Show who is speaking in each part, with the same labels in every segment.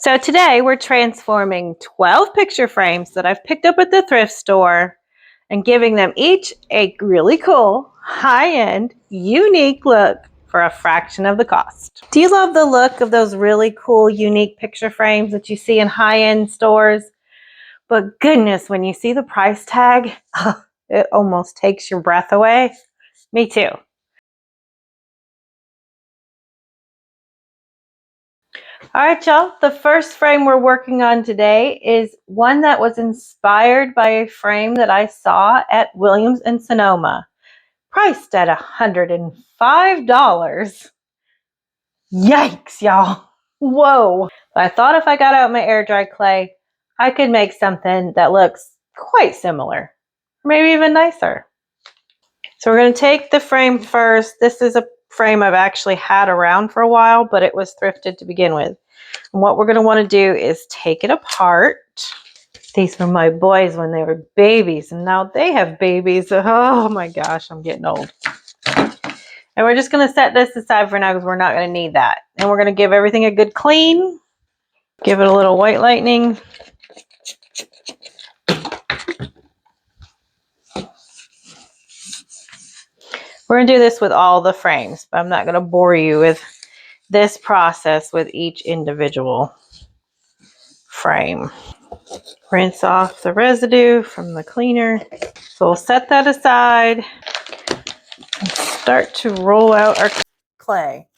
Speaker 1: So today we're transforming 12 picture frames that I've picked up at the thrift store and giving them each a really cool, high-end, unique look for a fraction of the cost. Do you love the look of those really cool, unique picture frames that you see in high-end stores? But goodness, when you see the price tag, it almost takes your breath away. Me too. All right, y'all. The first frame we're working on today is one that was inspired by a frame that I saw at Williams and Sonoma, priced at $105. Yikes, y'all. Whoa. I thought if I got out my air dry clay, I could make something that looks quite similar, maybe even nicer. So we're going to take the frame first. This is a frame I've actually had around for a while, but it was thrifted to begin with. And what we're going to want to do is take it apart. These were my boys when they were babies, and now they have babies. Oh my gosh, I'm getting old. And we're just going to set this aside for now because we're not going to need that. And we're going to give everything a good clean. Give it a little white lightning. We're going to do this with all the frames, but I'm not going to bore you with this process with each individual frame. Rinse off the residue from the cleaner. So we'll set that aside and start to roll out our clay.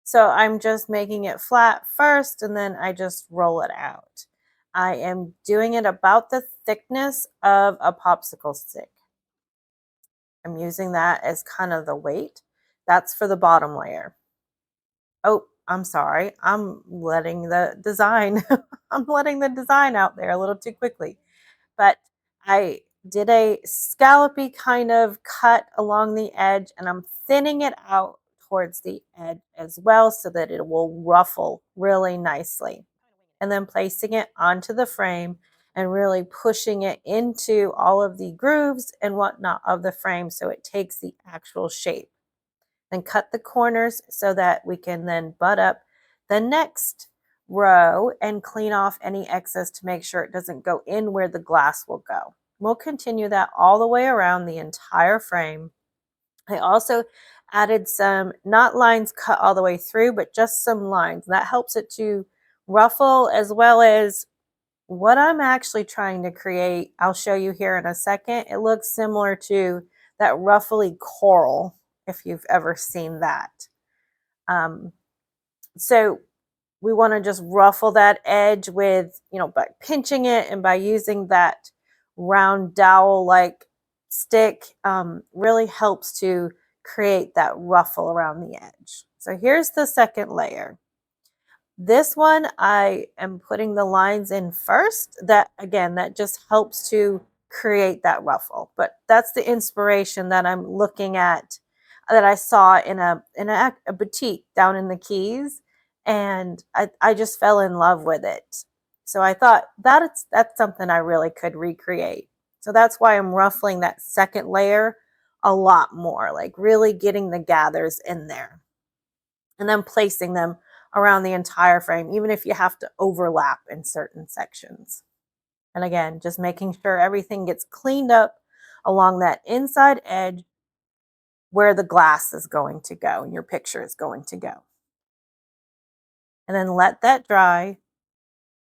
Speaker 1: So I'm just making it flat first and then I just roll it out. I am doing it about the thickness of a popsicle stick. I'm using that as kind of the weight. That's for the bottom layer. Oh, I'm sorry. I'm letting the design out there a little too quickly. But I did a scallopy kind of cut along the edge and I'm thinning it out towards the edge as well so that it will ruffle really nicely. And then placing it onto the frame and really pushing it into all of the grooves and whatnot of the frame so it takes the actual shape. Then cut the corners so that we can then butt up the next row and clean off any excess to make sure it doesn't go in where the glass will go. We'll continue that all the way around the entire frame. I also added some, not lines cut all the way through, but just some lines. That helps it to ruffle as well as what I'm actually trying to create. I'll show you here in a second. It looks similar to that ruffly coral, if you've ever seen that. So we want to just ruffle that edge with, by pinching it and by using that round dowel-like stick, really helps to create that ruffle around the edge. So here's the second layer. This one, I am putting the lines in first. That, again, that just helps to create that ruffle. But that's the inspiration that I'm looking at, that I saw in a boutique down in the Keys. And I just fell in love with it. So I thought that's something I really could recreate. So that's why I'm ruffling that second layer a lot more, like really getting the gathers in there. And then placing them around the entire frame, even if you have to overlap in certain sections. And again, just making sure everything gets cleaned up along that inside edge where the glass is going to go and your picture is going to go. And then let that dry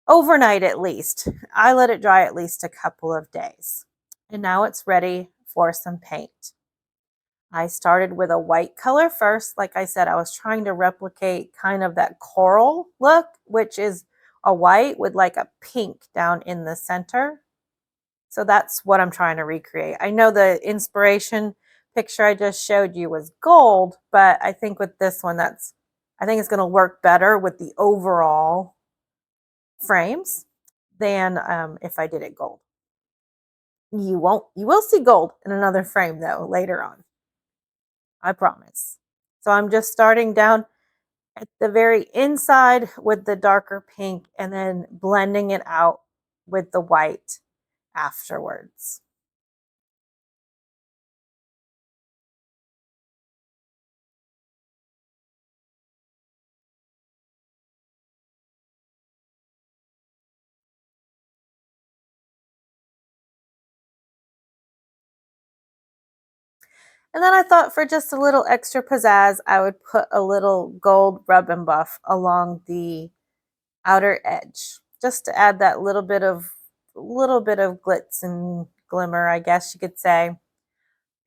Speaker 1: overnight at least. I let it dry at least a couple of days. And now it's ready for some paint. I started with a white color first. Like I said, I was trying to replicate kind of that coral look, which is a white with like a pink down in the center. So that's what I'm trying to recreate. I know the inspiration picture I just showed you was gold, but I think with this one, I think it's going to work better with the overall frames than if I did it gold. You will see gold in another frame though later on. I promise. So I'm just starting down at the very inside with the darker pink and then blending it out with the white afterwards. And then I thought for just a little extra pizzazz, I would put a little gold rub and buff along the outer edge, just to add that little bit of glitz and glimmer, I guess you could say.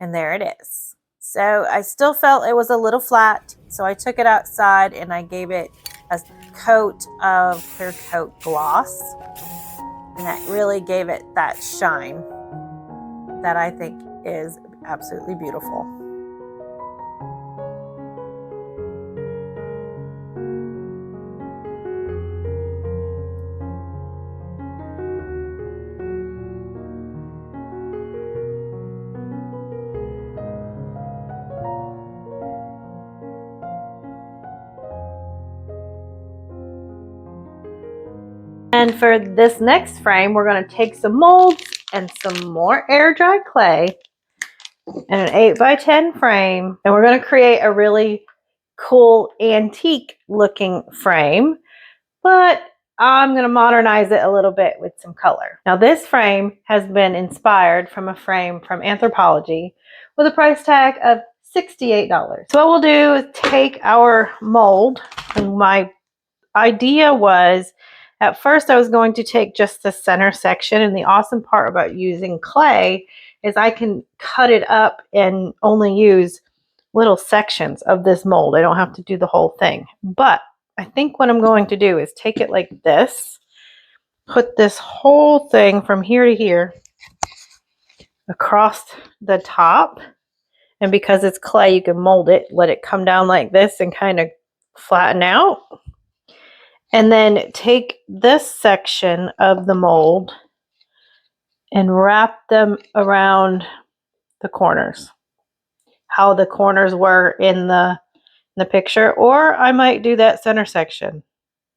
Speaker 1: And there it is. So I still felt it was a little flat, so I took it outside and I gave it a coat of clear coat gloss, and that really gave it that shine that I think is absolutely beautiful. And for this next frame, we're going to take some molds and some more air dry clay and an 8x10 frame, and we're going to create a really cool antique looking frame, but I'm going to modernize it a little bit with some color. Now this frame has been inspired from a frame from Anthropologie with a price tag of $68. So what we'll do is take our mold, and my idea was at first I was going to take just the center section, and the awesome part about using clay is I can cut it up and only use little sections of this mold. I don't have to do the whole thing. But I think what I'm going to do is take it like this, put this whole thing from here to here across the top. And because it's clay, you can mold it, let it come down like this and kind of flatten out. And then take this section of the mold and wrap them around the corners, how the corners were in the picture. Or I might do that center section.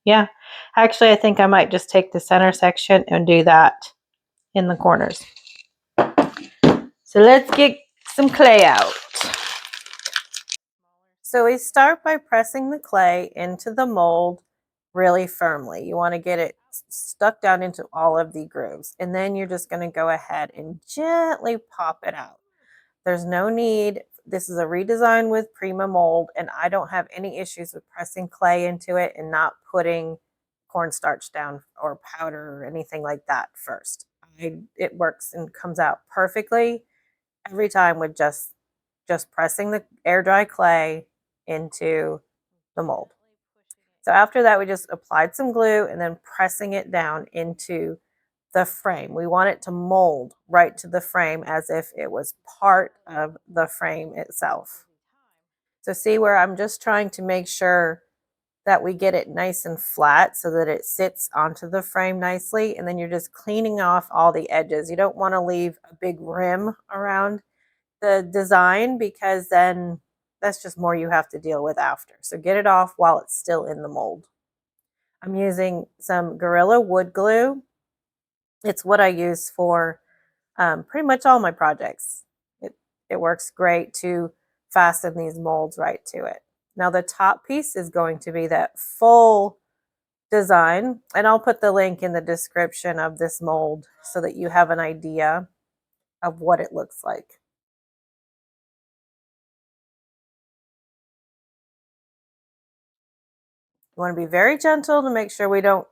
Speaker 1: Yeah, actually, I think I might just take the center section and do that in the corners. So let's get some clay out. So we start by pressing the clay into the mold really firmly. You want to get it stuck down into all of the grooves. And then you're just going to go ahead and gently pop it out. There's no need. This is a redesign with Prima mold, and I don't have any issues with pressing clay into it and not putting cornstarch down or powder or anything like that first. It works and comes out perfectly every time with just pressing the air dry clay into the mold. So after that, we just applied some glue and then pressing it down into the frame. We want it to mold right to the frame as if it was part of the frame itself. So see where I'm just trying to make sure that we get it nice and flat so that it sits onto the frame nicely. And then you're just cleaning off all the edges. You don't want to leave a big rim around the design, because then that's just more you have to deal with after. So get it off while it's still in the mold. I'm using some Gorilla wood glue. It's what I use for pretty much all my projects. It works great to fasten these molds right to it. Now the top piece is going to be that full design, and I'll put the link in the description of this mold so that you have an idea of what it looks like. You want to be very gentle to make sure we don't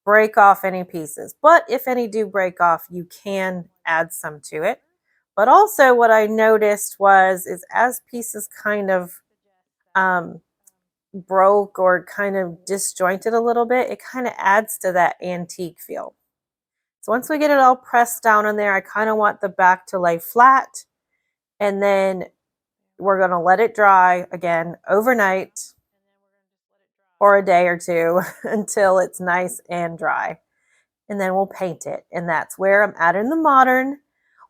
Speaker 1: break off any pieces. But if any do break off, you can add some to it. But also what I noticed is as pieces kind of broke or kind of disjointed a little bit, it kind of adds to that antique feel. So once we get it all pressed down in there, I kind of want the back to lay flat, and then we're going to let it dry again overnight or a day or two until it's nice and dry. And then we'll paint it. And that's where I'm adding the modern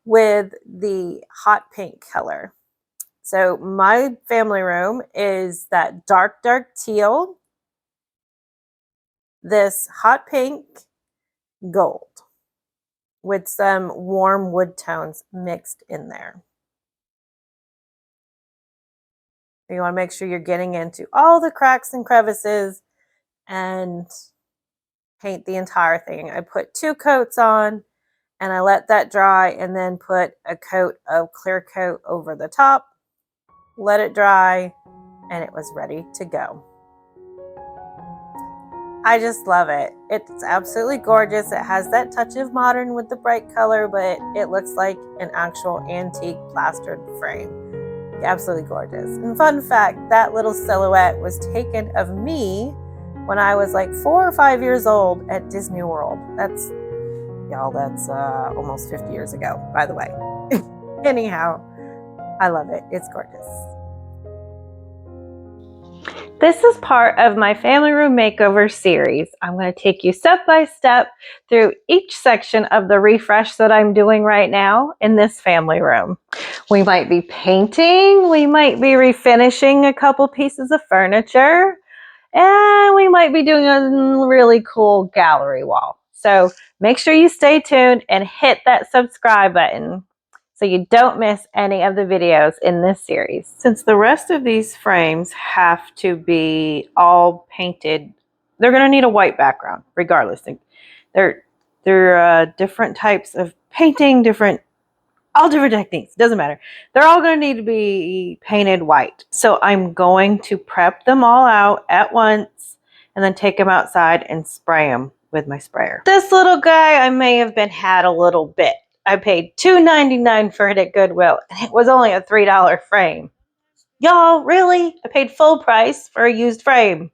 Speaker 1: with the hot pink color. So my family room is that dark, dark teal, this hot pink, gold with some warm wood tones mixed in there. You want to make sure you're getting into all the cracks and crevices and paint the entire thing. I put 2 coats on and I let that dry and then put a coat of clear coat over the top. let it dry, and it was ready to go. I just love it. It's absolutely gorgeous. It has that touch of modern with the bright color, but it looks like an actual antique plastered frame. Absolutely gorgeous. And fun fact, that little silhouette was taken of me when I was like 4 or 5 years old at Disney World. That's almost 50 years ago, by the way. Anyhow, I love it. It's gorgeous. This is part of my family room makeover series. I'm going to take you step by step through each section of the refresh that I'm doing right now in this family room. We might be painting, we might be refinishing a couple pieces of furniture, and we might be doing a really cool gallery wall. So make sure you stay tuned and hit that subscribe button so you don't miss any of the videos in this series. Since the rest of these frames have to be all painted, they're going to need a white background regardless. They're different types of painting, all different techniques, doesn't matter. They're all going to need to be painted white. So I'm going to prep them all out at once and then take them outside and spray them with my sprayer. This little guy, I may have been had a little bit. I paid $2.99 for it at Goodwill, and it was only a $3 frame. Y'all, really? I paid full price for a used frame.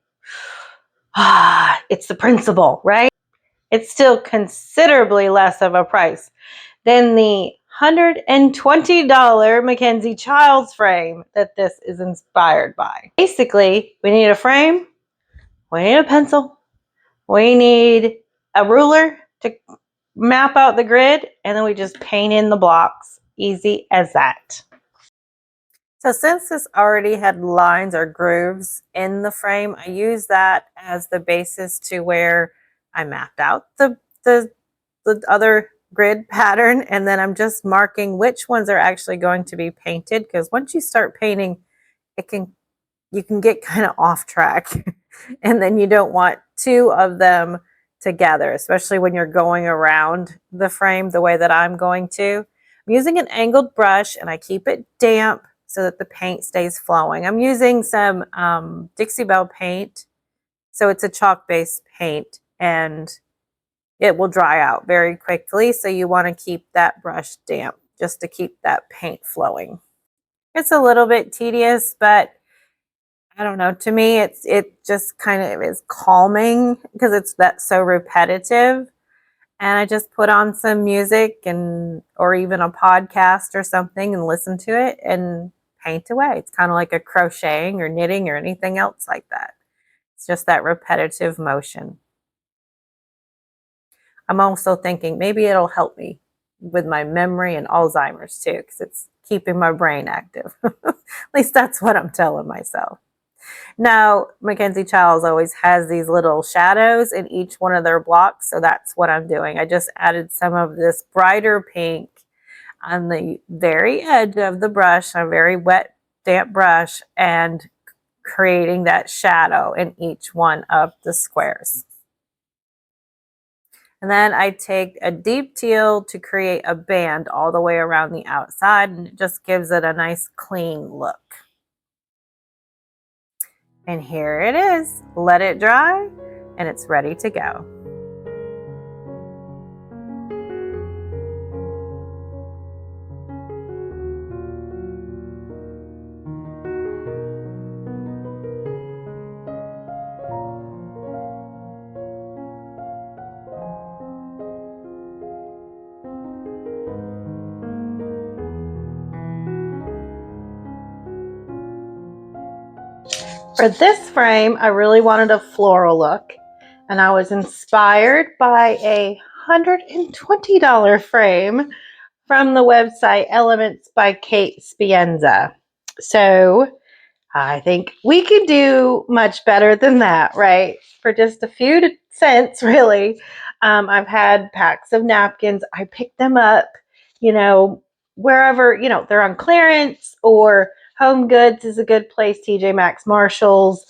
Speaker 1: It's the principle, right? It's still considerably less of a price than the $120 Mackenzie Childs frame that this is inspired by. Basically, we need a frame, we need a pencil, we need a ruler to map out the grid, and then we just paint in the blocks. Easy as that. So since this already had lines or grooves in the frame, I use that as the basis to where I mapped out the other grid pattern, and then I'm just marking which ones are actually going to be painted, because once you start painting, you can get kind of off track and then you don't want two of them together, especially when you're going around the frame the way that I'm going to. I'm using an angled brush and I keep it damp so that the paint stays flowing. I'm using some Dixie Belle paint, so it's a chalk-based paint, and it will dry out very quickly, so you want to keep that brush damp just to keep that paint flowing. It's a little bit tedious, but I don't know, to me it just kind of is calming because it's so repetitive. And I just put on some music or even a podcast or something and listen to it and paint away. It's kind of like a crocheting or knitting or anything else like that. It's just that repetitive motion. I'm also thinking maybe it'll help me with my memory and Alzheimer's too, because it's keeping my brain active. At least that's what I'm telling myself. Now, Mackenzie Childs always has these little shadows in each one of their blocks, so that's what I'm doing. I just added some of this brighter pink on the very edge of the brush, a very wet, damp brush, and creating that shadow in each one of the squares. And then I take a deep teal to create a band all the way around the outside, and it just gives it a nice clean look. And here it is. Let it dry, and it's ready to go. For this frame, I really wanted a floral look, and I was inspired by a $120 frame from the website Elements by Kate Spienza. So I think we could do much better than that, right? For just a few cents, really. I've had packs of napkins. I picked them up, wherever, they're on clearance, or Home Goods is a good place, TJ Maxx, Marshalls.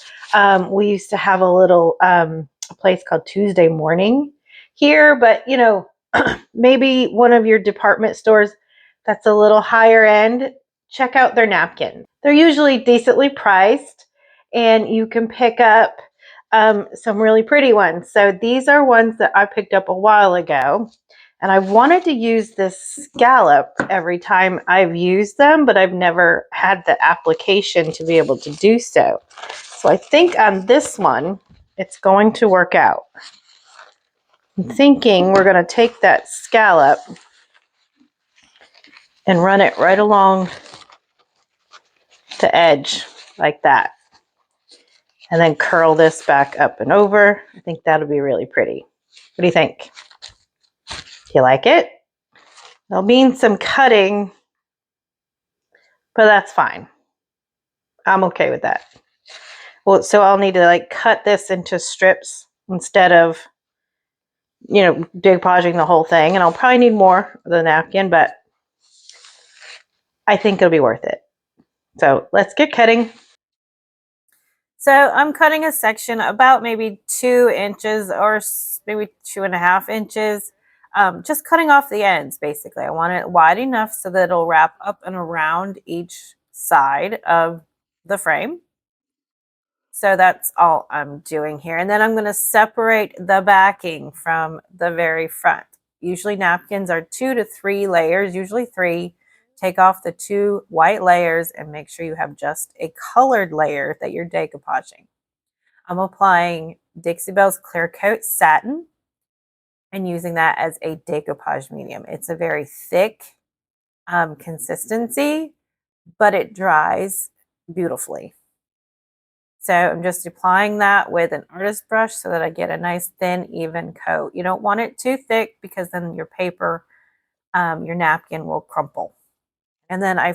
Speaker 1: We used to have a place called Tuesday Morning here, but, maybe one of your department stores that's a little higher end, check out their napkins. They're usually decently priced, and you can pick up some really pretty ones. So these are ones that I picked up a while ago, and I wanted to use this scallop every time I've used them, but I've never had the application to be able to do so. So I think on this one, it's going to work out. I'm thinking we're going to take that scallop and run it right along the edge like that. And then curl this back up and over. I think that'll be really pretty. What do you think? Do you like it? There'll mean some cutting, but that's fine. I'm okay with that. Well, so I'll need to like cut this into strips instead of, you know, decoupaging the whole thing. And I'll probably need more of the napkin, but I think it'll be worth it. So let's get cutting. So I'm cutting a section about maybe 2 inches or maybe 2.5 inches. Just cutting off the ends, basically. I want it wide enough so that it'll wrap up and around each side of the frame. So that's all I'm doing here. And then I'm going to separate the backing from the very front. Usually napkins are 2 to 3 layers, usually 3. Take off the 2 white layers and make sure you have just a colored layer that you're decoupaging. I'm applying Dixie Belle's Clear Coat Satin and using that as a decoupage medium. It's a very thick consistency, but it dries beautifully. So I'm just applying that with an artist brush so that I get a nice thin, even coat. You don't want it too thick because then your paper, your napkin will crumple. And then I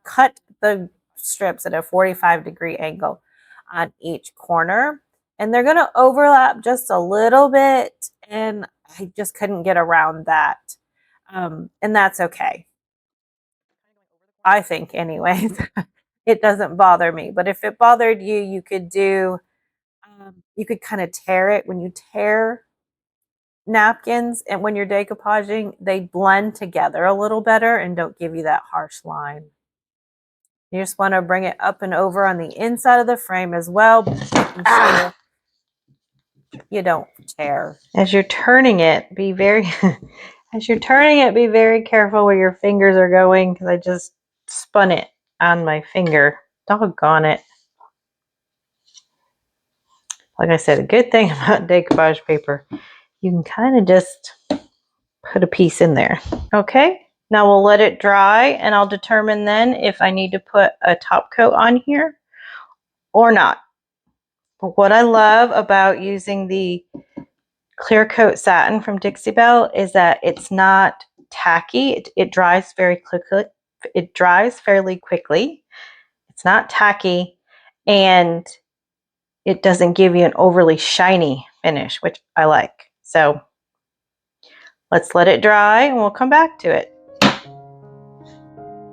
Speaker 1: cut the strips at a 45-degree angle on each corner. And they're going to overlap just a little bit. And I just couldn't get around that. And that's okay. I think anyways. It doesn't bother me. But if it bothered you, you could do, you could kind of tear it. When you tear napkins and when you're decoupaging, they blend together a little better and don't give you that harsh line. You just want to bring it up and over on the inside of the frame as well, making sure you don't tear. As you're turning it, be very careful where your fingers are going, because I just spun it on my finger. Doggone it. Like I said, a good thing about decoupage paper, you can kind of just put a piece in there. Okay, now we'll let it dry and I'll determine then if I need to put a top coat on here or not. But what I love about using the Clear Coat Satin from Dixie Belle is that it's not tacky. It dries very quickly. It dries fairly quickly. It's not tacky, and it doesn't give you an overly shiny finish, which I like. So let's let it dry and we'll come back to it.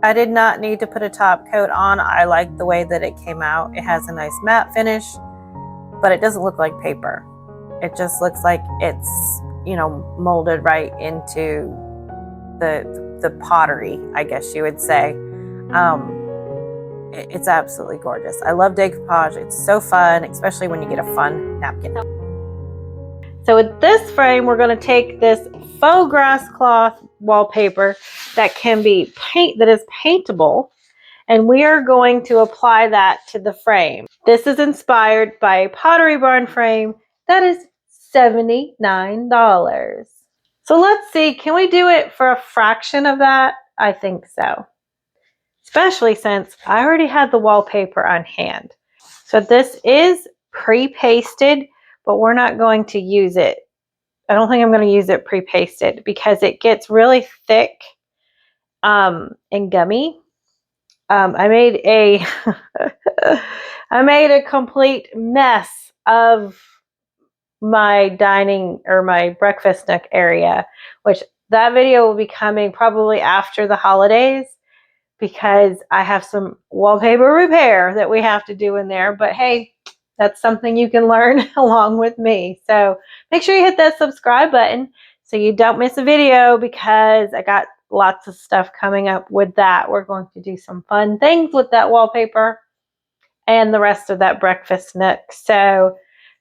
Speaker 1: I did not need to put a top coat on. I like the way that it came out. It has a nice matte finish, but it doesn't look like paper. It just looks like it's, you know, molded right into the pottery, I guess you would say. It's absolutely gorgeous. I love decoupage. It's so fun, especially when you get a fun napkin. So with this frame, we're going to take this faux grass cloth wallpaper that is paintable, and we are going to apply that to the frame. This is inspired by a Pottery Barn frame that is $79. So let's see, can we do it for a fraction of that? I think so. Especially since I already had the wallpaper on hand. So this is pre-pasted, but we're not going to use it. I don't think I'm going to use it pre-pasted because it gets really thick and gummy. I made a I made a complete mess of my dining or my breakfast nook area, which that video will be coming probably after the holidays, because I have some wallpaper repair that we have to do in there. But hey, that's something you can learn along with me. So make sure you hit that subscribe button so you don't miss a video, because I got lots of stuff coming up with that. We're going to do some fun things with that wallpaper and the rest of that breakfast nook. So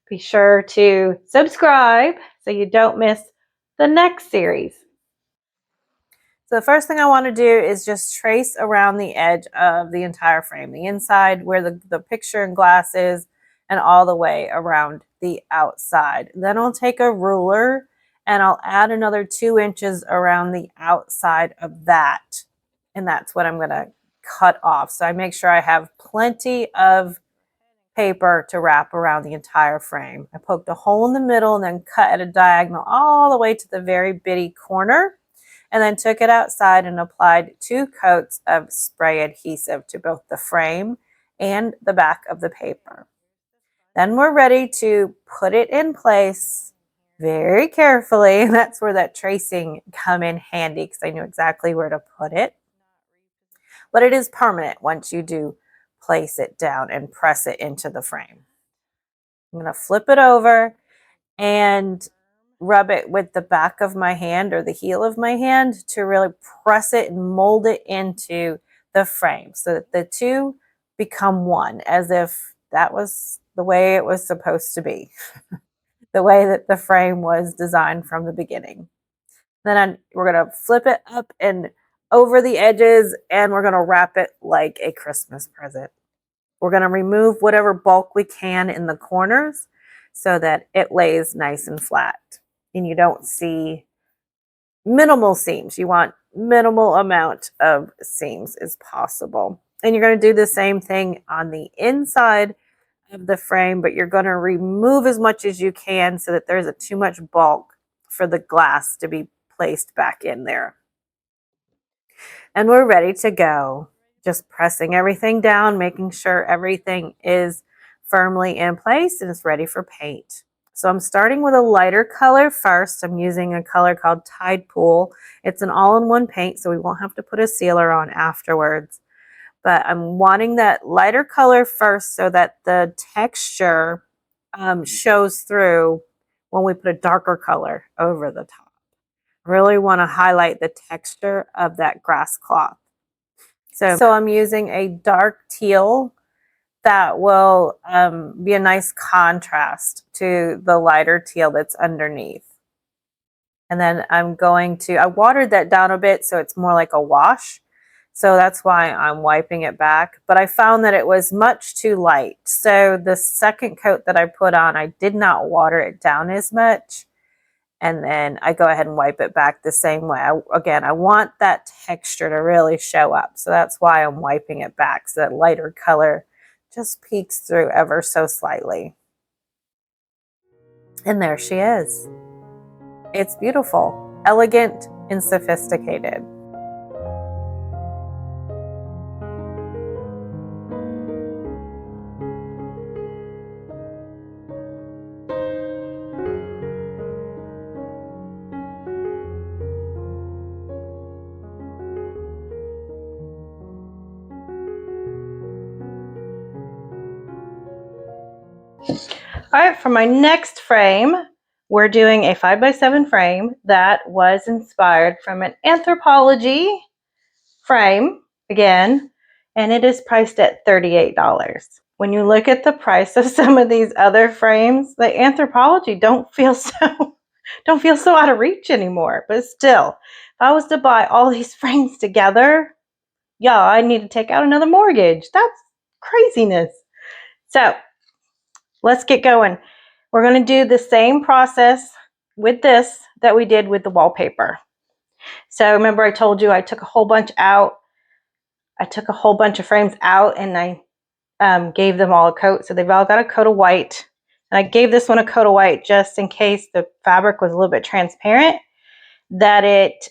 Speaker 1: be sure to subscribe so you don't miss the next series. So the first thing I want to do is just trace around the edge of the entire frame, the inside where the picture and glass is, and all the way around the outside. Then I'll take a ruler and I'll add another 2 inches around the outside of that. And that's what I'm going to cut off. So I make sure I have plenty of paper to wrap around the entire frame. I poked a hole in the middle and then cut at a diagonal all the way to the very bitty corner, and then took it outside and applied 2 coats of spray adhesive to both the frame and the back of the paper. Then we're ready to put it in place very carefully. That's where that tracing come in handy, because I knew exactly where to put it. But it is permanent once you do place it down and press it into the frame. I'm going to flip it over and rub it with the back of my hand or the heel of my hand to really press it and mold it into the frame so that the two become one, as if that was the way it was supposed to be, the way that the frame was designed from the beginning. Then we're going to flip it up and over the edges, and we're going to wrap it like a Christmas present. We're going to remove whatever bulk we can in the corners so that it lays nice and flat and you don't see minimal seams. You want minimal amount of seams as possible. And you're going to do the same thing on the inside of the frame, but you're going to remove as much as you can so that there's too much bulk for the glass to be placed back in there. And we're ready to go. Just pressing everything down, making sure everything is firmly in place and it's ready for paint. So I'm starting with a lighter color first. I'm using a color called Tide Pool. It's an all-in-one paint, so we won't have to put a sealer on afterwards. But I'm wanting that lighter color first so that the texture shows through when we put a darker color over the top. Really want to highlight the texture of that grass cloth. So I'm using a dark teal that will be a nice contrast to the lighter teal that's underneath. And then I watered that down a bit so it's more like a wash. So that's why I'm wiping it back. But I found that it was much too light. So the second coat that I put on, I did not water it down as much. And then I go ahead and wipe it back the same way. I want that texture to really show up. So that's why I'm wiping it back, so that lighter color just peeks through ever so slightly. And there she is. It's beautiful, elegant, and sophisticated. All right, for my next frame, we're doing a 5x7 frame that was inspired from an Anthropologie frame, again, and it is priced at $38. When you look at the price of some of these other frames, the Anthropologie don't feel so out of reach anymore. But still, if I was to buy all these frames together, yeah, I need to take out another mortgage. That's craziness. So let's get going. We're going to do the same process with this that we did with the wallpaper. So remember I told you I took a whole bunch out. I took a whole bunch of frames out and I gave them all a coat. So they've all got a coat of white. And I gave this one a coat of white just in case the fabric was a little bit transparent, that it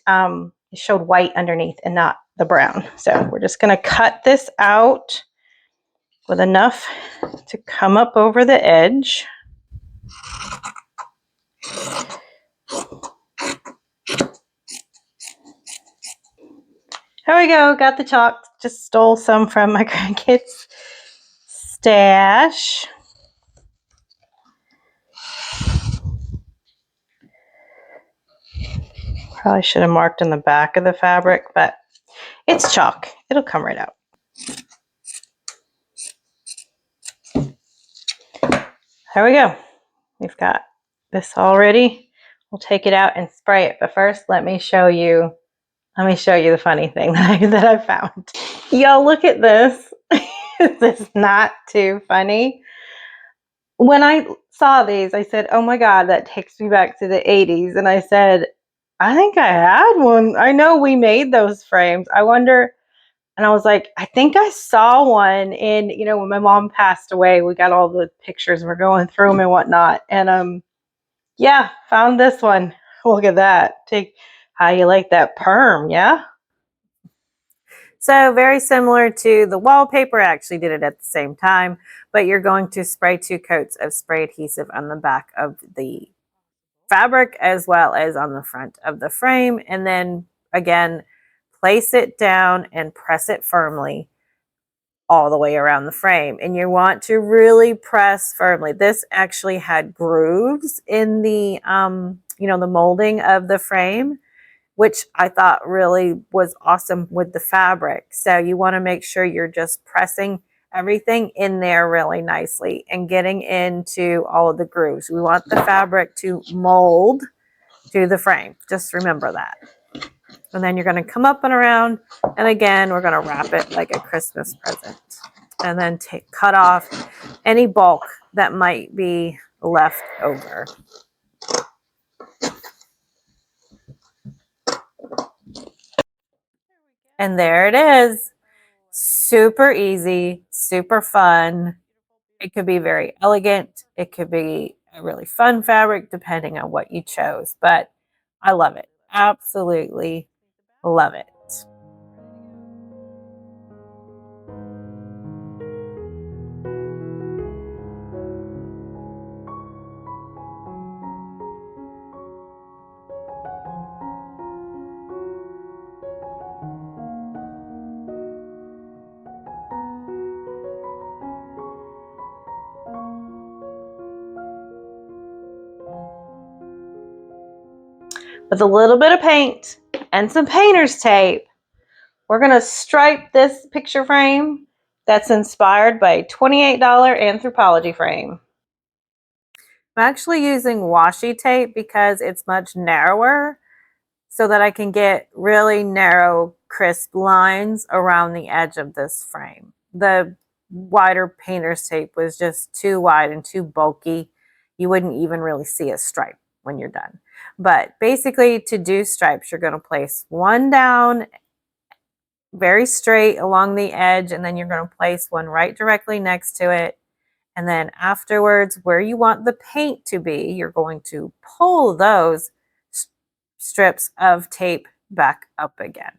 Speaker 1: showed white underneath and not the brown. So we're just going to cut this out with enough to come up over the edge. Here we go, got the chalk. Just stole some from my grandkids' stash.
Speaker 2: Probably should have marked on the back of the fabric, but it's chalk. It'll come right out. There we go. We've got this all ready. We'll take it out and spray it. But first, let me show you the funny thing that I found. Y'all, look at this. This is not too funny. When I saw these, I said, oh my God, that takes me back to the 80s. And I said, I think I had one. I know we made those frames. I wonder. And I was like, I think I saw one in, when my mom passed away, we got all the pictures and we're going through them and whatnot. And yeah, found this one. Look at that. How you like that perm, yeah?
Speaker 1: So very similar to the wallpaper. I actually did it at the same time, but you're going to spray 2 coats of spray adhesive on the back of the fabric as well as on the front of the frame. And then again, place it down and press it firmly all the way around the frame. And you want to really press firmly. This actually had grooves in the, the molding of the frame, which I thought really was awesome with the fabric. So you want to make sure you're just pressing everything in there really nicely and getting into all of the grooves. We want the fabric to mold to the frame. Just remember that. And then you're going to come up and around, and again, we're going to wrap it like a Christmas present. And then cut off any bulk that might be left over. And there it is. Super easy, super fun. It could be very elegant. It could be a really fun fabric depending on what you chose. But I love it. Absolutely love it. With a little bit of paint and some painter's tape, we're going to stripe this picture frame that's inspired by a $28 Anthropologie frame. I'm actually using washi tape because it's much narrower so that I can get really narrow, crisp lines around the edge of this frame. The wider painter's tape was just too wide and too bulky. You wouldn't even really see a stripe when you're done. But basically, to do stripes, you're going to place one down very straight along the edge, and then you're going to place one right directly next to it. And then afterwards, where you want the paint to be, you're going to pull those strips of tape back up again.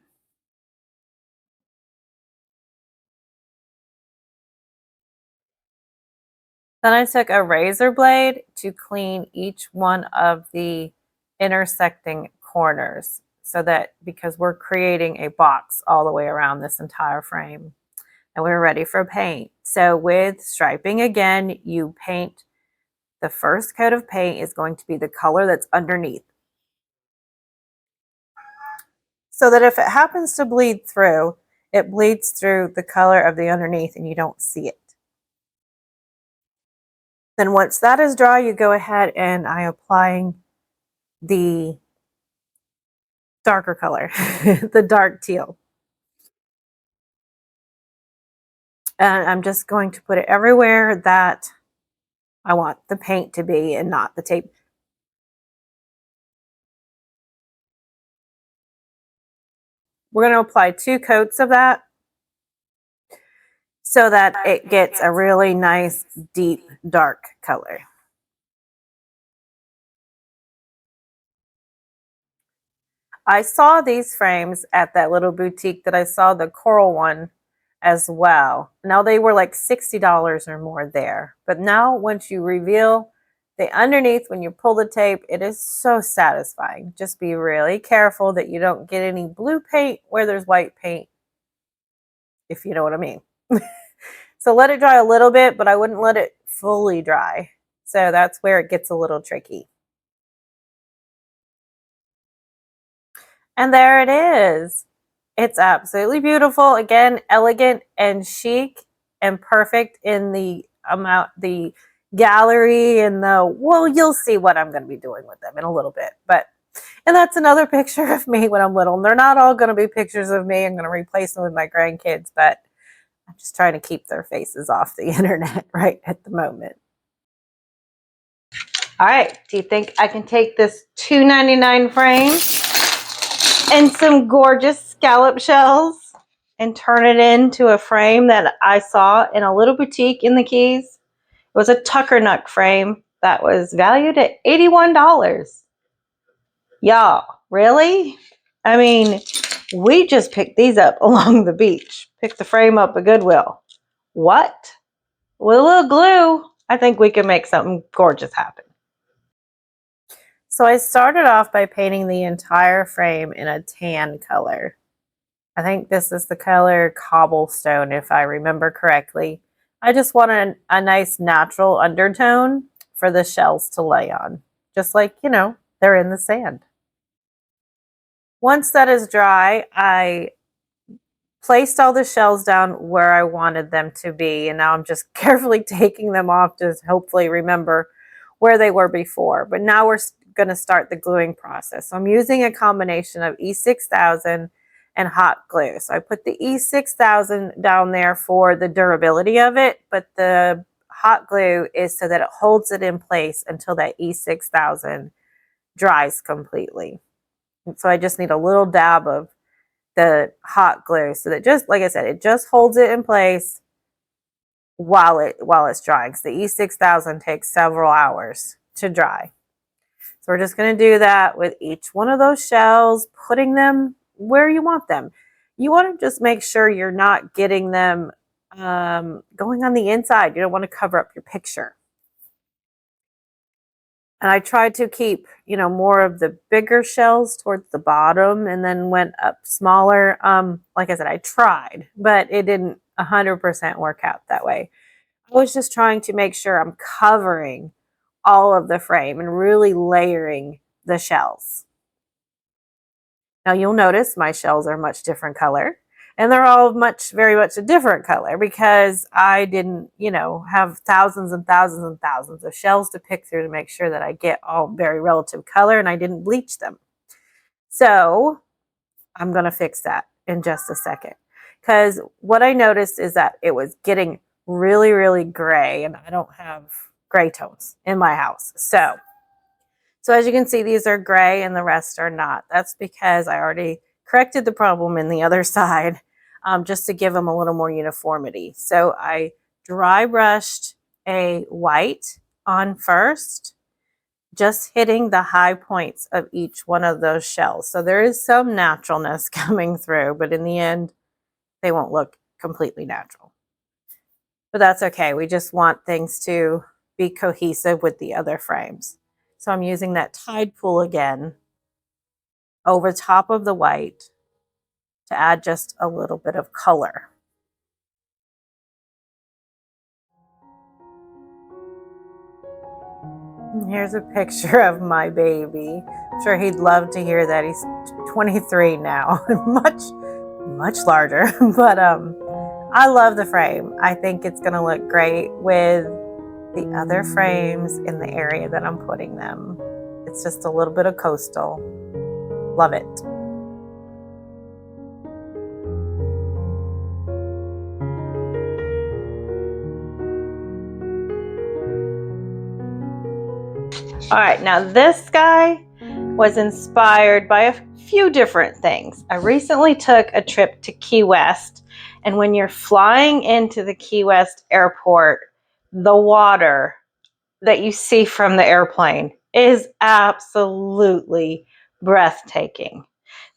Speaker 1: Then I took a razor blade to clean each one of the intersecting corners so that, because we're creating a box all the way around this entire frame and we're ready for paint. So with striping again, you paint, the first coat of paint is going to be the color that's underneath. So that if it happens to bleed through, it bleeds through the color of the underneath and you don't see it. Then once that is dry, you go ahead and I'm applying the darker color, the dark teal. And I'm just going to put it everywhere that I want the paint to be and not the tape. We're going to apply 2 coats of that so that it gets a really nice, deep, dark color. I saw these frames at that little boutique that I saw the coral one as well. Now they were like $60 or more there. But now once you reveal the underneath, when you pull the tape, it is so satisfying. Just be really careful that you don't get any blue paint where there's white paint, if you know what I mean. So let it dry a little bit, but I wouldn't let it fully dry. So that's where it gets a little tricky. And there it is. It's absolutely beautiful. Again, elegant and chic and perfect in the amount, the gallery and well, you'll see what I'm going to be doing with them in a little bit. And that's another picture of me when I'm little. And they're not all going to be pictures of me. I'm going to replace them with my grandkids, but I'm just trying to keep their faces off the internet right at the moment.
Speaker 2: All right, do you think I can take this $2.99 frame and some gorgeous scallop shells and turn it into a frame that I saw in a little boutique in the Keys? It was a Tuckernuck frame that was valued at $81. Y'all, really? I mean, we just picked these up along the beach. Picked the frame up at Goodwill. What? With a little glue, I think we can make something gorgeous happen.
Speaker 1: So I started off by painting the entire frame in a tan color. I think this is the color cobblestone, if I remember correctly. I just wanted a nice natural undertone for the shells to lay on, just like, they're in the sand. Once that is dry, I placed all the shells down where I wanted them to be, and now I'm just carefully taking them off to hopefully remember where they were before. But now we're going to start the gluing process. So I'm using a combination of E6000 and hot glue. So I put the E6000 down there for the durability of it, but the hot glue is so that it holds it in place until that E6000 dries completely. And so I just need a little dab of the hot glue so that, just like I said, it just holds it in place while it's drying. So the E6000 takes several hours to dry. So we're just going to do that with each one of those shells, putting them where you want them. You want to just make sure you're not getting them going on the inside. You don't want to cover up your picture. And I tried to keep, more of the bigger shells towards the bottom and then went up smaller. Like I said, I tried, but it didn't 100% work out that way. I was just trying to make sure I'm covering all of the frame and really layering the shells. Now you'll notice my shells are much different color. And they're all very much a different color because I didn't, have thousands and thousands and thousands of shells to pick through to make sure that I get all very relative color, and I didn't bleach them. So I'm going to fix that in just a second, because what I noticed is that it was getting really, really gray, and I don't have gray tones in my house. So as you can see, these are gray and the rest are not. That's because I already corrected the problem in the other side, just to give them a little more uniformity. So I dry brushed a white on first, just hitting the high points of each one of those shells. So there is some naturalness coming through, but in the end, they won't look completely natural. But that's okay. We just want things to be cohesive with the other frames. So I'm using that Tide Pool again over top of the white to add just a little bit of color. And here's a picture of my baby. I'm sure he'd love to hear that. He's 23 now, much larger. But I love the frame. I think it's going to look great with the other frames in the area that I'm putting them. It's just a little bit of coastal. Love it.
Speaker 2: All right, now this guy was inspired by a few different things. I recently took a trip to Key West, and when you're flying into the Key West airport, the water that you see from the airplane is absolutely breathtaking.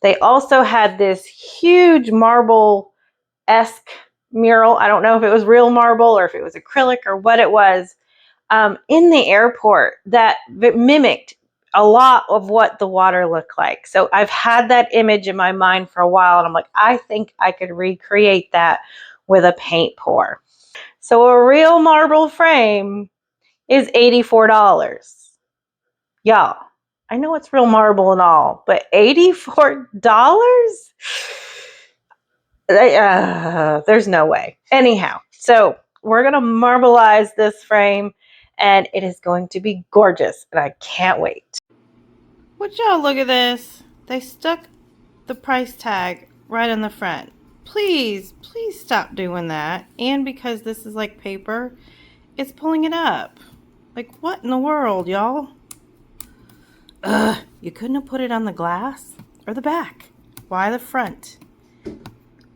Speaker 2: They also had this huge marble-esque mural. I don't know if it was real marble or if it was acrylic or what it was, in the airport that mimicked a lot of what the water looked like. So I've had that image in my mind for a while, and I'm like, I think I could recreate that with a paint pour. So a real marble frame is $84. Y'all, I know it's real marble and all, but $84? There's no way. Anyhow, so we're going to marbleize this frame, and it is going to be gorgeous, and I can't wait. Would y'all look at this? They stuck the price tag right on the front. Please stop doing that. And because this is like paper, it's pulling it up. Like, what in the world, y'all? Ugh, you couldn't have put it on the glass or the back. Why the front?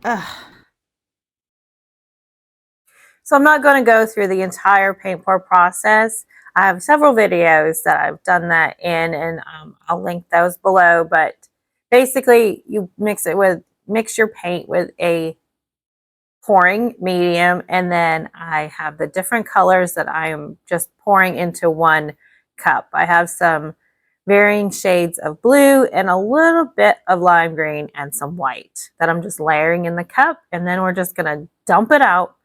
Speaker 2: Ugh.
Speaker 1: So I'm not going to go through the entire paint pour process. I have several videos that I've done that in, and I'll link those below. But basically, you mix your paint with a pouring medium, and then I have the different colors that I am just pouring into one cup. I have some varying shades of blue and a little bit of lime green and some white that I'm just layering in the cup, and then we're just going to dump it out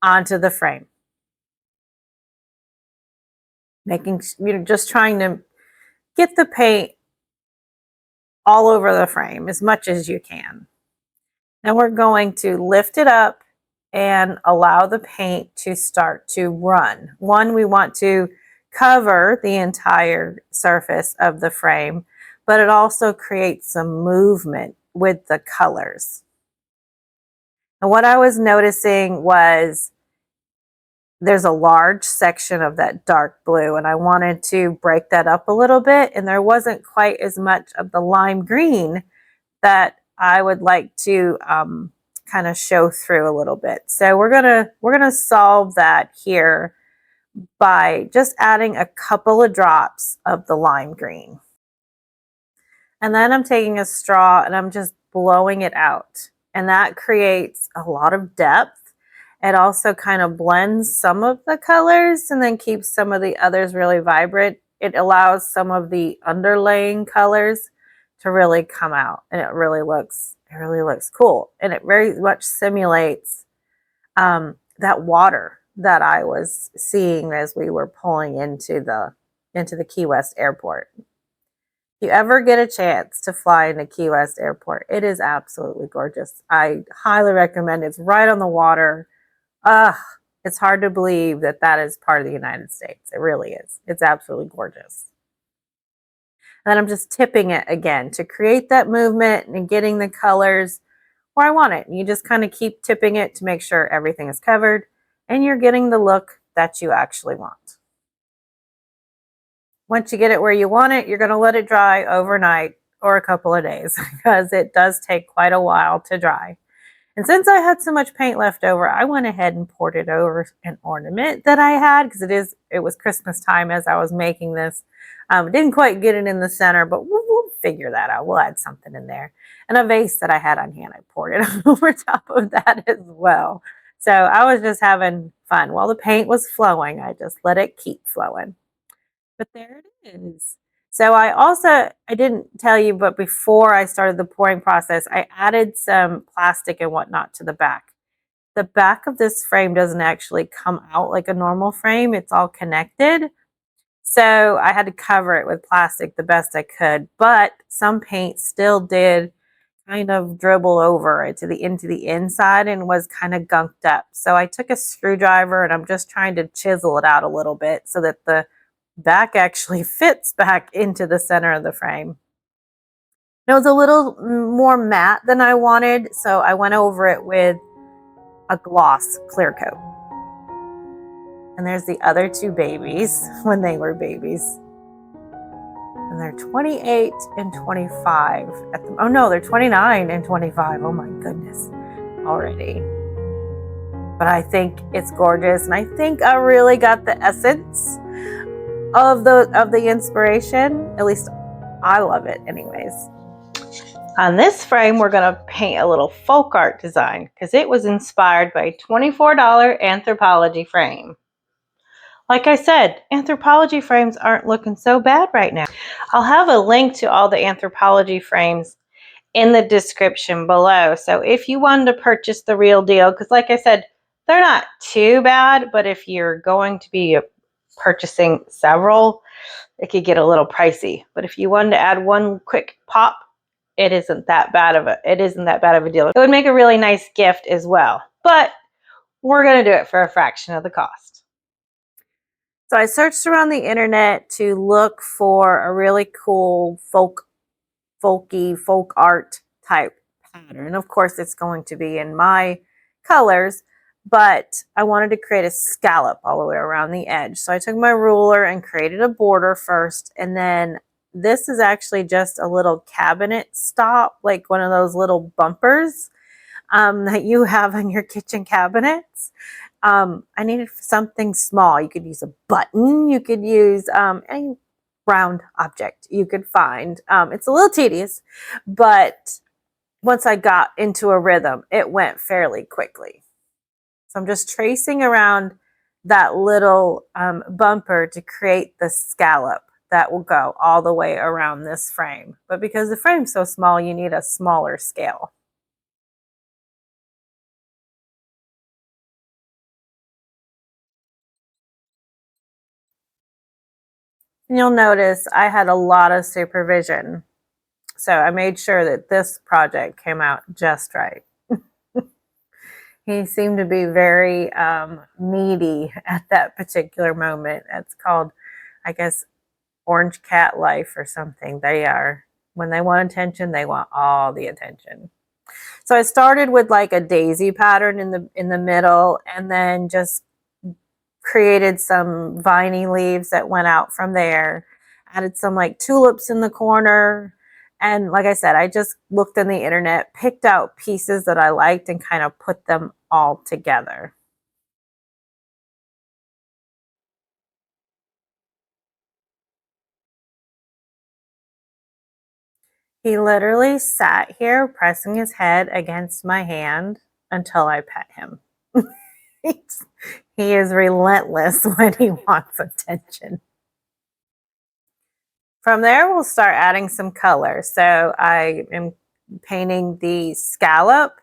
Speaker 1: onto the frame. Just trying to get the paint all over the frame as much as you can. Then we're going to lift it up and allow the paint to start to run. One, we want to cover the entire surface of the frame, but it also creates some movement with the colors. And what I was noticing was there's a large section of that dark blue, and I wanted to break that up a little bit, and there wasn't quite as much of the lime green that I would like to kind of show through a little bit. So we're gonna solve that here by just adding a couple of drops of the lime green. And then I'm taking a straw and I'm just blowing it out. And that creates a lot of depth. It also kind of blends some of the colors and then keeps some of the others really vibrant. It allows some of the underlaying colors to really come out, and it really looks cool. And it very much simulates that water that I was seeing as we were pulling into the Key West airport. If you ever get a chance to fly into Key West airport, it is absolutely gorgeous. I highly recommend it. It's right on the water. It's hard to believe that that is part of the United States. It really is. It's absolutely gorgeous. And then I'm just tipping it again to create that movement and getting the colors where I want it. And you just kind of keep tipping it to make sure everything is covered and you're getting the look that you actually want. Once you get it where you want it, you're going to let it dry overnight or a couple of days because it does take quite a while to dry. And since I had so much paint left over, I went ahead and poured it over an ornament that I had because it was Christmas time as I was making this. Didn't quite get it in the center, but we'll figure that out. We'll add something in there. And a vase that I had on hand, I poured it over top of that as well. So I was just having fun. While the paint was flowing, I just let it keep flowing. But there it is. So I didn't tell you, but before I started the pouring process, I added some plastic and whatnot to the back. The back of this frame doesn't actually come out like a normal frame. It's all connected. So I had to cover it with plastic the best I could, but some paint still did kind of dribble over into the inside and was kind of gunked up. So I took a screwdriver and I'm just trying to chisel it out a little bit so that the back actually fits back into the center of the frame. It was a little more matte than I wanted, so I went over it with a gloss clear coat. And there's the other two babies when they were babies. And they're 28 and 25. Oh no, they're 29 and 25. Oh my goodness, already. But I think it's gorgeous, and I think I really got the essence of the inspiration. At least I love it anyways. On this frame, we're going to paint a little folk art design because it was inspired by a $24 Anthropologie frame. Like I said, Anthropologie frames aren't looking so bad right now. I'll have a link to all the Anthropologie frames in the description below. So if you wanted to purchase the real deal, because like I said, they're not too bad, but if you're going to be purchasing several,
Speaker 2: it could get a little pricey. But if you wanted to add one quick pop, it isn't that bad of a deal. It would make a really nice gift as well. But we're going to do it for a fraction of the cost.
Speaker 1: So I searched around the internet to look for a really cool folk art type pattern. Of course, it's going to be in my colors, but I wanted to create a scallop all the way around the edge. So I took my ruler and created a border first, and then this is actually just a little cabinet stop, like one of those little bumpers that you have in your kitchen cabinets. I needed something small. You could use a button. You could use any round object you could find. It's a little tedious, but once I got into a rhythm, it went fairly quickly. So I'm just tracing around that little bumper to create the scallop that will go all the way around this frame. But because the frame's so small, you need a smaller scale. And you'll notice I had a lot of supervision. So I made sure that this project came out just right. He seemed to be very needy at that particular moment. It's called, I guess, orange cat life or something. They are, when they want attention, they want all the attention. So I started with like a daisy pattern in the middle, and then just created some viney leaves that went out from there. Added some like tulips in the corner. And like I said, I just looked on the internet, picked out pieces that I liked, and kind of put them all together. He literally sat here pressing his head against my hand until I pet him. He is relentless when he wants attention. From there, we'll start adding some color. So I am painting the scallop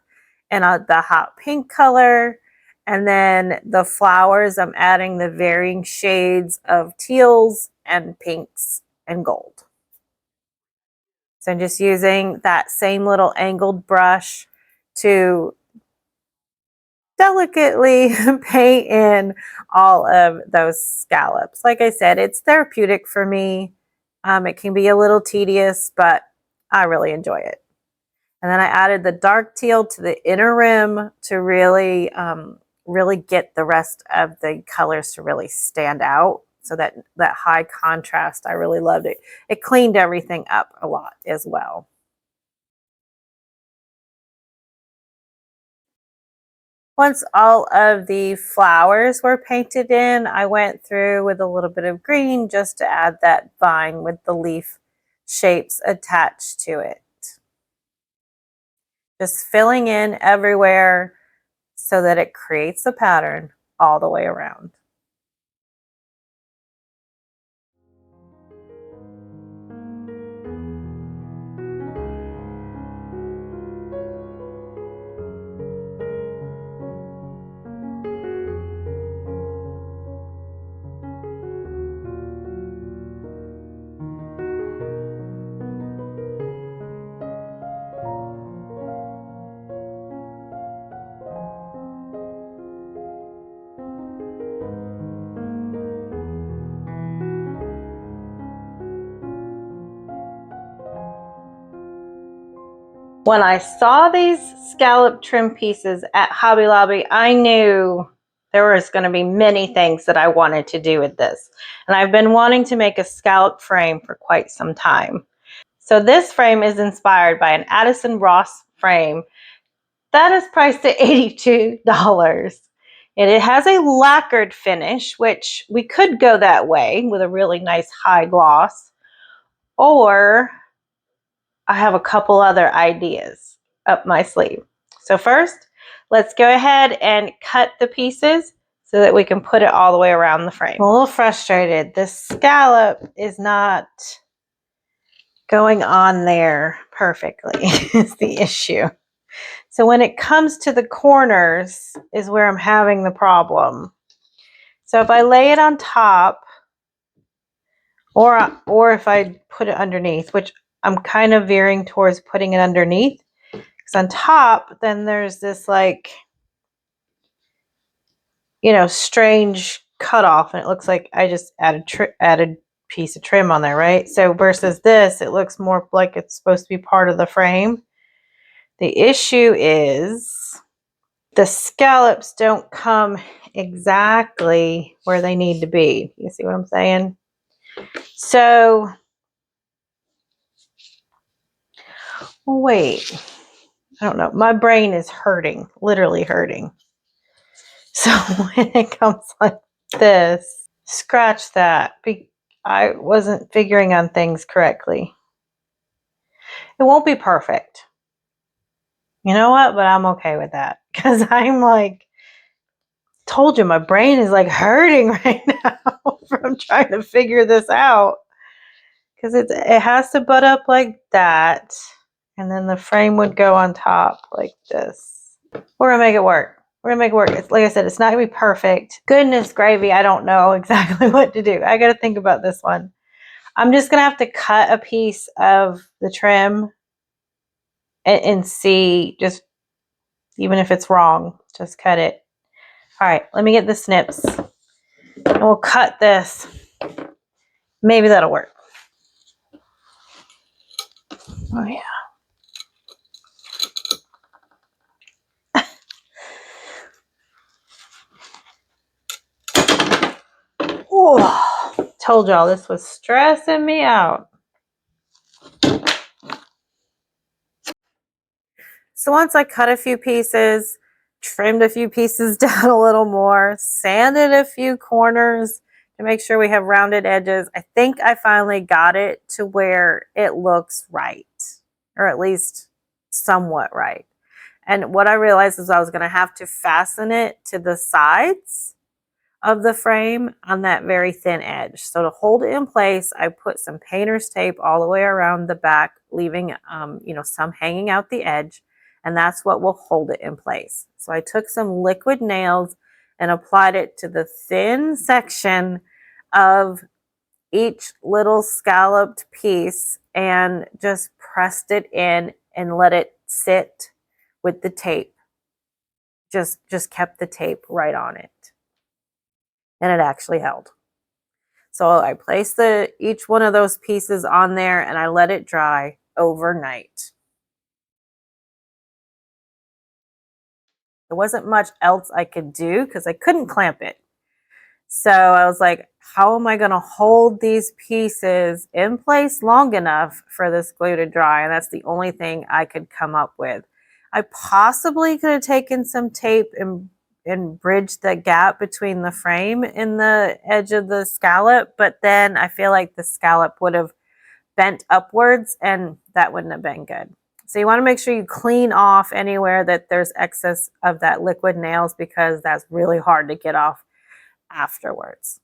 Speaker 1: in the hot pink color. And then the flowers, I'm adding the varying shades of teals and pinks and gold. So I'm just using that same little angled brush to delicately paint in all of those scallops. Like I said, it's therapeutic for me. It can be a little tedious, but I really enjoy it. And then I added the dark teal to the inner rim to really, really get the rest of the colors to really stand out. So that high contrast, I really loved it. It cleaned everything up a lot as well. Once all of the flowers were painted in, I went through with a little bit of green just to add that vine with the leaf shapes attached to it. Just filling in everywhere so that it creates a pattern all the way around.
Speaker 2: When I saw these scallop trim pieces at Hobby Lobby, I knew there was going to be many things that I wanted to do with this. And I've been wanting to make a scallop frame for quite some time. So this frame is inspired by an Addison Ross frame that is priced at $82. And it has a lacquered finish, which we could go that way with a really nice high gloss, or I have a couple other ideas up my sleeve. So first, let's go ahead and cut the pieces so that we can put it all the way around the frame. I'm a little frustrated. This scallop is not going on there perfectly is the issue. So when it comes to the corners is where I'm having the problem. So if I lay it on top, Or if I put it underneath, which I'm kind of veering towards putting it underneath. Because on top, then there's this like, you know, strange cutoff, and it looks like I just added piece of trim on there, right? So versus this, it looks more like it's supposed to be part of the frame. The issue is the scallops don't come exactly where they need to be. You see what I'm saying? So, wait, I don't know. My brain is hurting, literally hurting. So when it comes like this, scratch that. I wasn't figuring on things correctly. It won't be perfect. You know what? But I'm okay with that because I'm like, told you my brain is like hurting right now from trying to figure this out. Because it has to butt up like that, and then the frame would go on top like this. We're gonna make it work. We're gonna make it work. It's like I said, it's not gonna be perfect. Goodness gravy, I don't know exactly what to do. I gotta think about this one. I'm just gonna have to cut a piece of the trim and see, just even if it's wrong, just cut it. All right, let me get the snips and we'll cut this. Maybe that'll work. Oh yeah. Oh, told y'all this was stressing me out.
Speaker 1: So once I cut a few pieces, trimmed a few pieces down a little more, sanded a few corners to make sure we have rounded edges, I think I finally got it to where it looks right, or at least somewhat right. And what I realized is I was going to have to fasten it to the sides of the frame on that very thin edge. So to hold it in place, I put some painter's tape all the way around the back, leaving some hanging out the edge, and that's what will hold it in place. So I took some liquid nails and applied it to the thin section of each little scalloped piece and just pressed it in and let it sit with the tape. Just kept the tape right on it. And it actually held. So I placed each one of those pieces on there and I let it dry overnight. There wasn't much else I could do because I couldn't clamp it. So I was like, how am I going to hold these pieces in place long enough for this glue to dry? And that's the only thing I could come up with. I possibly could have taken some tape and bridged the gap between the frame and the edge of the scallop, but then I feel like the scallop would have bent upwards and that wouldn't have been good. So you want to make sure you clean off anywhere that there's excess of that liquid nails because that's really hard to get off afterwards.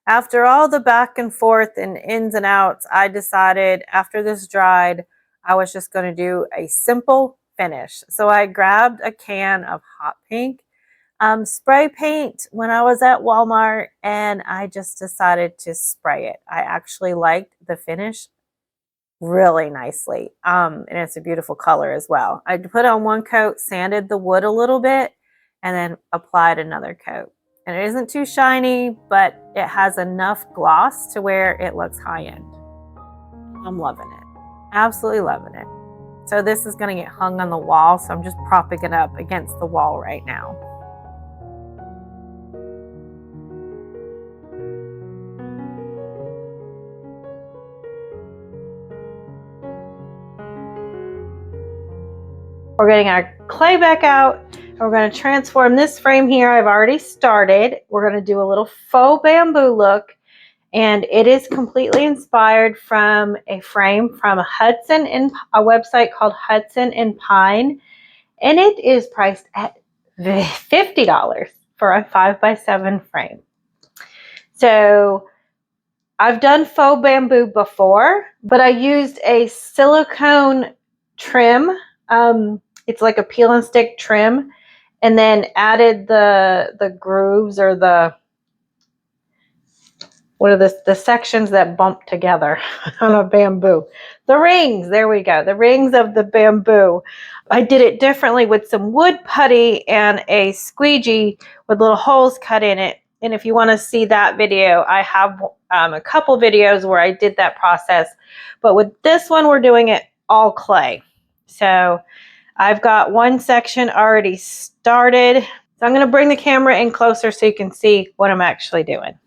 Speaker 1: After all the back and forth and ins and outs, I decided after this dried, I was just going to do a simple finish. So I grabbed a can of hot pink spray paint when I was at Walmart, and I just decided to spray it. I actually liked the finish really nicely, and it's a beautiful color as well. I put on one coat, sanded the wood a little bit, and then applied another coat. And it isn't too shiny, but it has enough gloss to where it looks high end. I'm loving it. Absolutely loving it. So this is going to get hung on the wall, so I'm just propping it up against the wall right now.
Speaker 2: We're getting our clay back out. And we're going to transform this frame here. I've already started. We're going to do a little faux bamboo look. And it is completely inspired from a frame from a website called Hudson and Pine. And it is priced at $50 for a 5x7 frame. So I've done faux bamboo before, but I used a silicone trim. It's like a peel and stick trim, and then added the grooves or the what are the sections that bump together on a bamboo? The rings, there we go. The rings of the bamboo. I did it differently with some wood putty and a squeegee with little holes cut in it. And if you want to see that video, I have a couple videos where I did that process. But with this one, we're doing it all clay. So I've got one section already started. So I'm going to bring the camera in closer so you can see what I'm actually doing.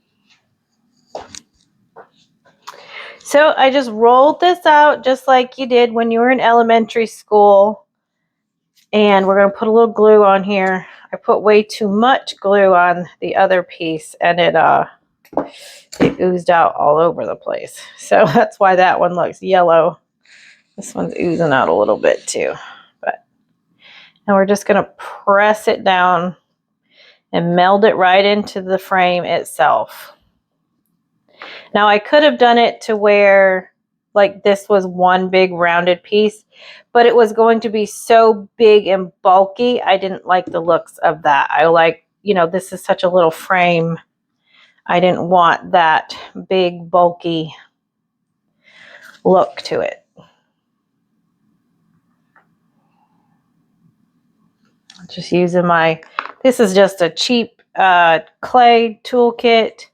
Speaker 2: So I just rolled this out just like you did when you were in elementary school. And we're going to put a little glue on here. I put way too much glue on the other piece and it oozed out all over the place. So that's why that one looks yellow. This one's oozing out a little bit too. But now we're just going to press it down and meld it right into the frame itself. Now I could have done it to where like this was one big rounded piece, but it was going to be so big and bulky. I didn't like the looks of that. I like, you know, this is such a little frame. I didn't want that big bulky look to it. Just using this is just a cheap clay toolkit.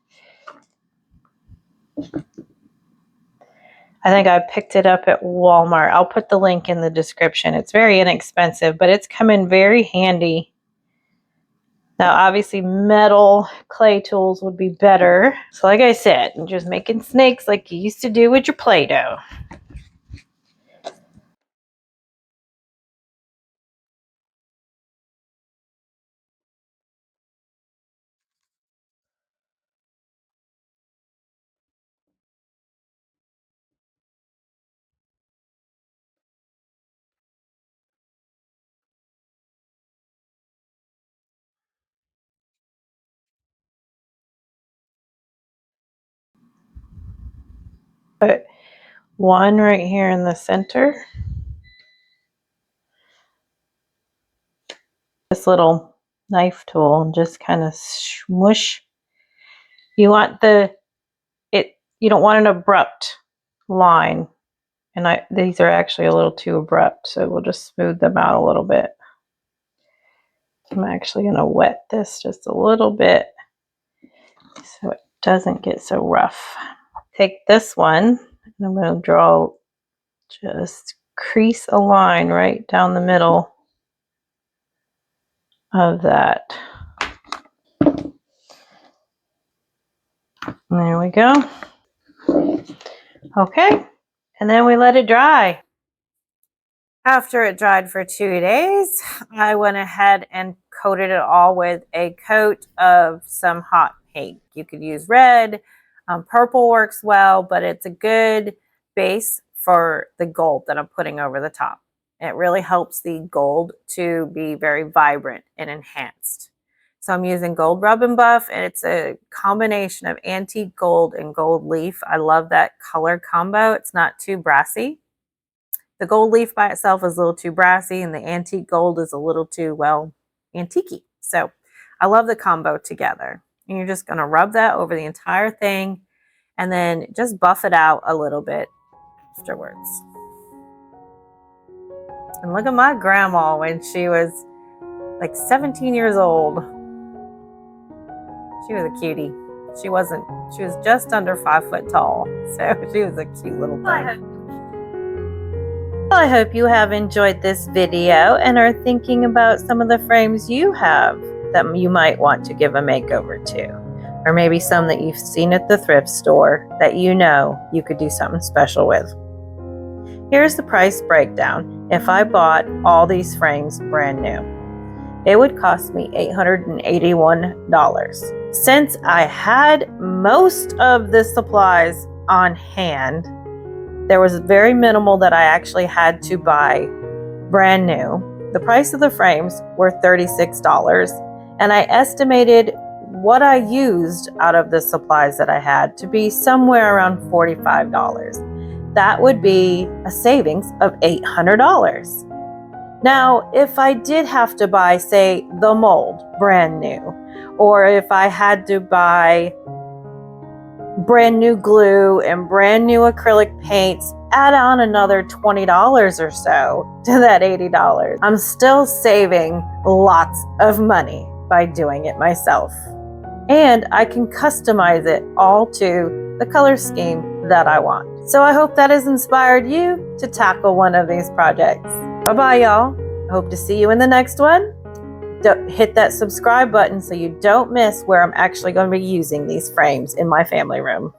Speaker 2: I think I picked it up at Walmart. I'll put the link in the description. It's very inexpensive, but it's come in very handy. Now, obviously, metal clay tools would be better. So like I said, I'm just making snakes like you used to do with your Play-Doh. Put one right here in the center. This little knife tool and just kind of smush. You want you don't want an abrupt line. And these are actually a little too abrupt, so we'll just smooth them out a little bit. I'm actually going to wet this just a little bit so it doesn't get so rough. Take this one and I'm going to just crease a line right down the middle of that. There we go. Okay, and then we let it dry. After it dried for 2 days, I went ahead and coated it all with a coat of some hot paint. You could use red, purple works well, but it's a good base for the gold that I'm putting over the top. It really helps the gold to be very vibrant and enhanced. So I'm using Gold Rub and Buff, and it's a combination of antique gold and gold leaf. I love that color combo. It's not too brassy. The gold leaf by itself is a little too brassy, and the antique gold is a little too, well, antique-y. So I love the combo together. And you're just going to rub that over the entire thing and then just buff it out a little bit afterwards. And look at my grandma when she was like 17 years old. She was a cutie. She was just under 5 foot tall. So she was a cute little thing. I hope you have enjoyed this video and are thinking about some of the frames you have that you might want to give a makeover to, or maybe some that you've seen at the thrift store that you know you could do something special with. Here's the price breakdown. If I bought all these frames brand new, it would cost me $881. Since I had most of the supplies on hand, there was very minimal that I actually had to buy brand new. The price of the frames were $36, and I estimated what I used out of the supplies that I had to be somewhere around $45. That would be a savings of $800. Now, if I did have to buy, say, the mold brand new, or if I had to buy
Speaker 1: brand new glue and brand new acrylic paints, add on another $20 or so to that $80. I'm still saving lots of money by doing it myself. And I can customize it all to the color scheme that I want. So I hope that has inspired you to tackle one of these projects. Bye-bye, y'all. I hope to see you in the next one. Hit that subscribe button so you don't miss where I'm actually going to be using these frames in my family room.